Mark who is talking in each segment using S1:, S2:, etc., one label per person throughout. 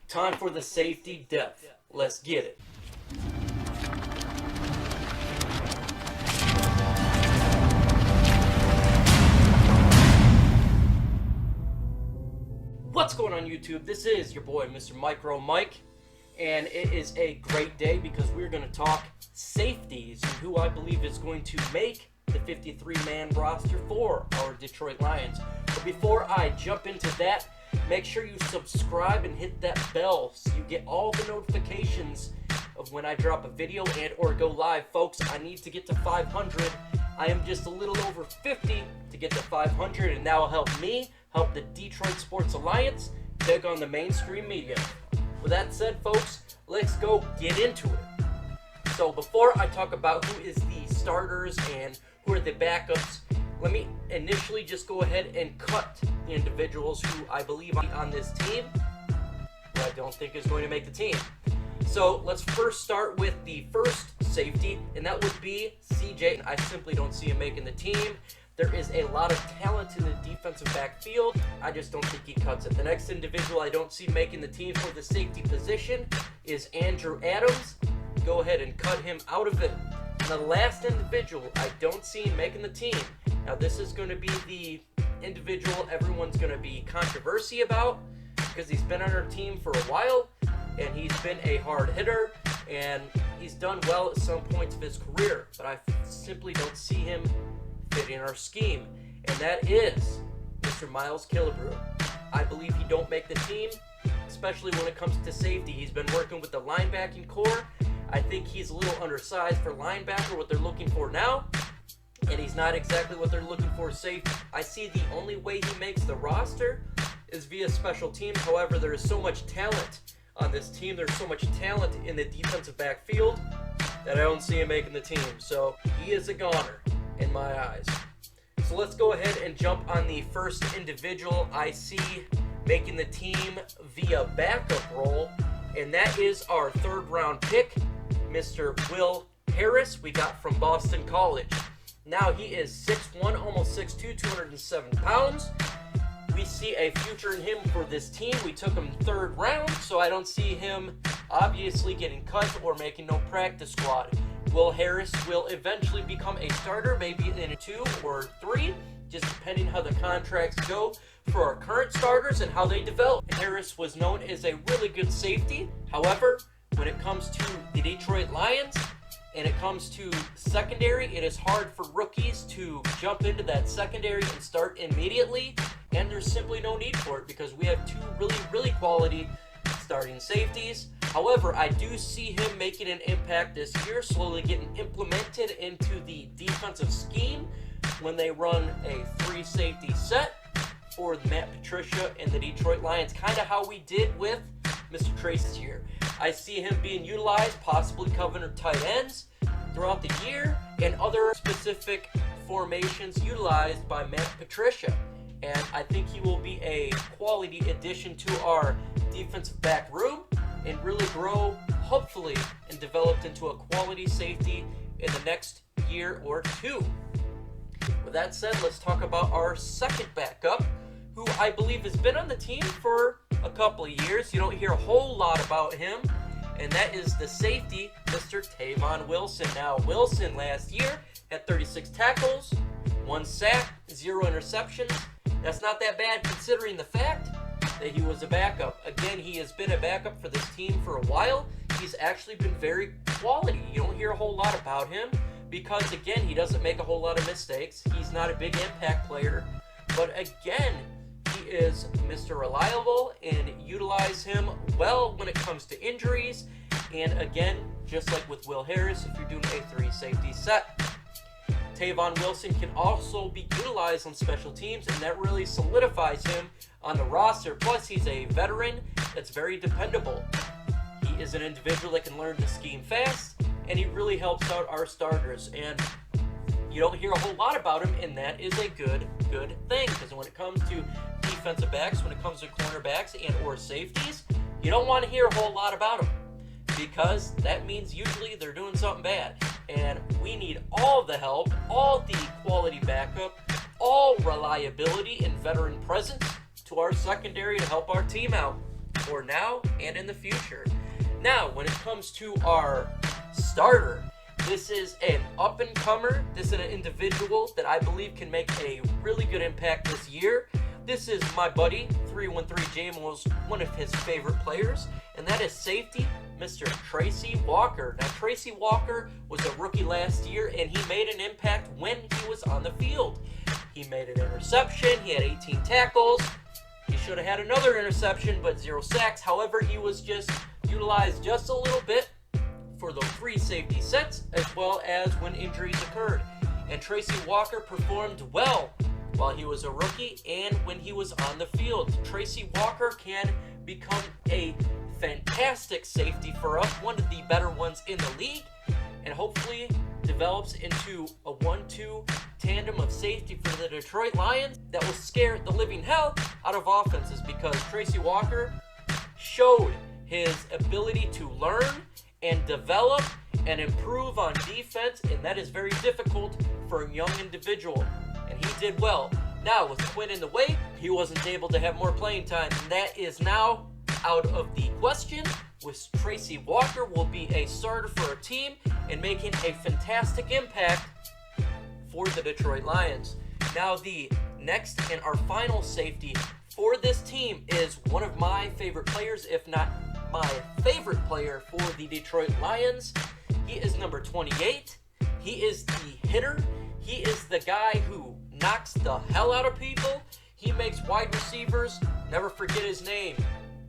S1: Time for the safety depth. Let's get it. What's going on YouTube? This is your boy Mr. MicroMike, and it is a great day because we're going to talk safeties and who I believe is going to make the 53-man roster for our Detroit Lions. But before I jump into that, make sure you subscribe and hit that bell so you get all the notifications of when I drop a video and or go live. Folks, I need to get to 500. I am just a little over 50 to get to 500, and that will help me help the Detroit Sports Alliance take on the mainstream media. With that said, folks, let's go get into it. So before I talk about who is the starters and who are the backups, let me initially just go ahead and cut the individuals who I believe are on this team, who I don't think is going to make the team. So let's first start with the first safety, and that would be CJ. I simply don't see him making the team. There is a lot of talent in the defensive backfield. I just don't think he cuts it. The next individual I don't see making the team for the safety position is Andrew Adams. Go ahead and cut him out of it. And the last individual I don't see him making the team. Now this is going to be the individual everyone's going to be controversy about because he's been on our team for a while and he's been a hard hitter and he's done well at some points of his career. But I simply don't see him fitting our scheme, and that is Mr. Miles Killebrew. I believe he don't make the team, especially when it comes to safety. He's been working with the linebacking core. I think he's a little undersized for linebacker, what they're looking for now, and he's not exactly what they're looking for safety. I see the only way he makes the roster is via special teams. However, there is so much talent on this team. There's so much talent in the defensive backfield that I don't see him making the team. So he is a goner in my eyes. So let's go ahead and jump on the first individual I see making the team via backup role, and that is our third round pick, Mr. Will Harris, we got from Boston College. Now he is 6'1", almost 6'2", 207 pounds. We see a future in him for this team. We took him third round, so I don't see him obviously getting cut or making no practice squad. Will Harris will eventually become a starter, maybe in 2 or 3, just depending how the contracts go for our current starters and how they develop. Harris was known as a really good safety. However, when it comes to the Detroit Lions and it comes to secondary, it is hard for rookies to jump into that secondary and start immediately, and there's simply no need for it because we have 2 really quality starting safeties. However, I do see him making an impact this year, slowly getting implemented into the defensive scheme when they run a 3-safety set for Matt Patricia and the Detroit Lions, kind of how we did with Mr. Trace this year. I see him being utilized, possibly covering tight ends throughout the year, and other specific formations utilized by Matt Patricia. And I think he will be a quality addition to our defensive back room and really grow, hopefully, and develop into a quality safety in the next year or 2. With that said, let's talk about our second backup, who I believe has been on the team for a couple of years. You don't hear a whole lot about him, and that is the safety, Mr. Tavon Wilson. Now, Wilson last year had 36 tackles, 1 sack, 0 interceptions. That's not that bad considering the fact that he was a backup. Again, he has been a backup for this team for a while. He's actually been very quality. You don't hear a whole lot about him because, again, he doesn't make a whole lot of mistakes. He's not a big impact player. But again, he is Mr. Reliable and utilize him well when it comes to injuries. And again, just like with Will Harris, if you're doing a 3-safety set, Tavon Wilson can also be utilized on special teams, and that really solidifies him on the roster. Plus, he's a veteran that's very dependable. He is an individual that can learn the scheme fast, and he really helps out our starters. And you don't hear a whole lot about him, and that is a good thing, because when it comes to defensive backs, when it comes to cornerbacks and or safeties, you don't want to hear a whole lot about them because that means usually they're doing something bad. And we need all the help, all the quality backup, all reliability and veteran presence to our secondary to help our team out. for now and in the future. Now, when it comes to our starter, this is an up-and-comer. This is an individual that I believe can make a really good impact this year. This is my buddy, 313 Jamal's, one of his favorite players, and that is safety, Mr. Tracy Walker. Now, Tracy Walker was a rookie last year, and he made an impact when he was on the field. He made an interception. He had 18 tackles. He should have had another interception, but 0 sacks. However, he was just utilized just a little bit for those 3 safety sets, as well as when injuries occurred. And Tracy Walker performed well while he was a rookie and when he was on the field. Tracy Walker can become a fantastic safety for us, one of the better ones in the league, and hopefully develops into a 1-2 tandem of safety for the Detroit Lions that will scare the living hell out of offenses, because Tracy Walker showed his ability to learn and develop and improve on defense, and that is very difficult for a young individual, and he did well. Now, with Quinn in the way, he wasn't able to have more playing time, and that is now out of the question. With Tracy Walker will be a starter for a team and making a fantastic impact for the Detroit Lions. Now, the next and our final safety for this team is one of my favorite players, if not my favorite player for the Detroit Lions. He is number 28. He is the hitter. He is the guy who knocks the hell out of people. He makes wide receivers never forget his name.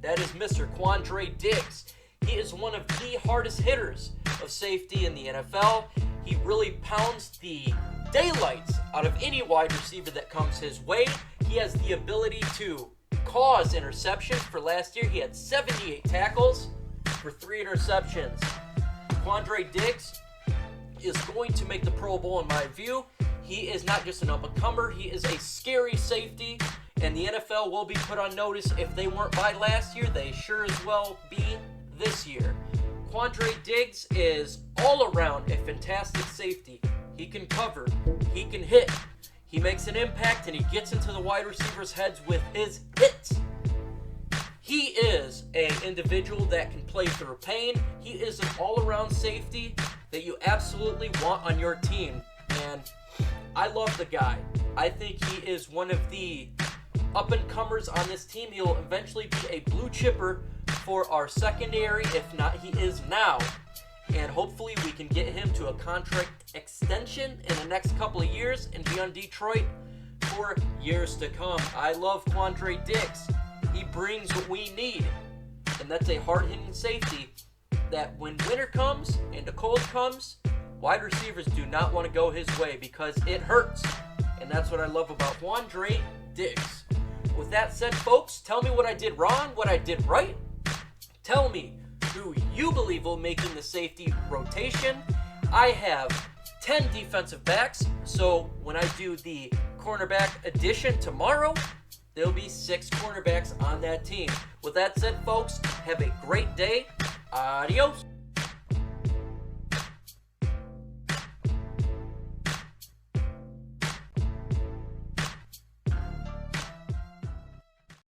S1: That is Mr. Quandre Diggs. He is one of the hardest hitters of safety in the NFL. He really pounds the daylights out of any wide receiver that comes his way. He has the ability to cause interceptions. For last year, he had 78 tackles for 3 interceptions. Quandre Diggs is going to make the Pro Bowl in my view. He is not just an up-and-comer, he is a scary safety, and the NFL will be put on notice. If they weren't by last year, they sure as well be this year. Quandre Diggs is all around a fantastic safety. He can cover, he can hit, he makes an impact, and he gets into the wide receivers' heads with his hits. He is an individual that can play through pain. He is an all-around safety that you absolutely want on your team, and I love the guy. I think he is one of the up-and-comers on this team. He'll eventually be a blue chipper for our secondary, if not he is now. And hopefully we can get him to a contract extension in the next couple of years and be on Detroit for years to come. I love Quandre Diggs. He brings what we need, and that's a hard-hitting safety that when winter comes and the cold comes, wide receivers do not want to go his way because it hurts. And that's what I love about Quandre Diggs. With that said, folks, tell me what I did wrong, what I did right. Tell me who you believe will make in the safety rotation. I have 10 defensive backs, so when I do the cornerback edition tomorrow, there'll be 6 cornerbacks on that team. With that said, folks, have a great day. Adios.